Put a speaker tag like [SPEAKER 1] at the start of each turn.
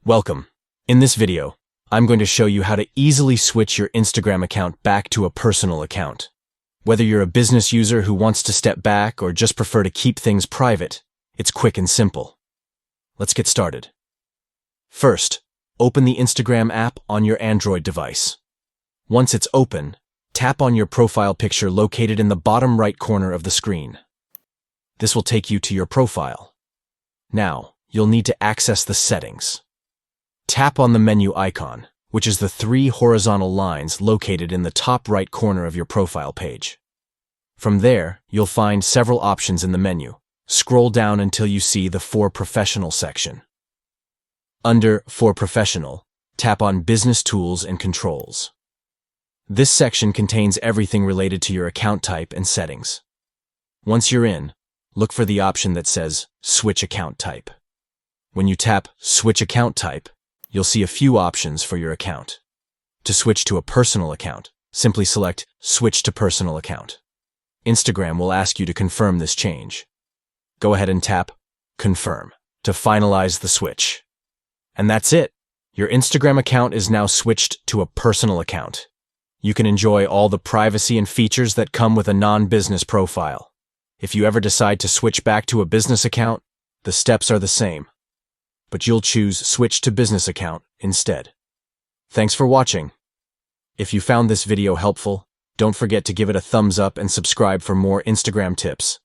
[SPEAKER 1] Welcome. In this video, I'm going to show you how to easily switch your Instagram account back to a personal account. Whether you're a business user who wants to step back or just prefer to keep things private, it's quick and simple. Let's get started. First, open the Instagram app on your Android device. Once it's open, tap on your profile picture located in the bottom right corner of the screen. This will take you to your profile. Now, you'll need to access the settings. Tap on the menu icon, which is the three horizontal lines located in the top right corner of your profile page. From there, you'll find several options in the menu. Scroll down until you see the For Professional section. Under For Professional, tap on Business Tools and Controls. This section contains everything related to your account type and settings. Once you're in, look for the option that says Switch Account Type. When you tap Switch Account Type, you'll see a few options for your account. To switch to a personal account, simply select Switch to Personal Account. Instagram will ask you to confirm this change. Go ahead and tap Confirm to finalize the switch. And that's it. Your Instagram account is now switched to a personal account. You can enjoy all the privacy and features that come with a non-business profile. If you ever decide to switch back to a business account, the steps are the same, but you'll choose Switch to Business Account instead. Thanks for watching. If you found this video helpful, don't forget to give it a thumbs up and subscribe for more Instagram tips.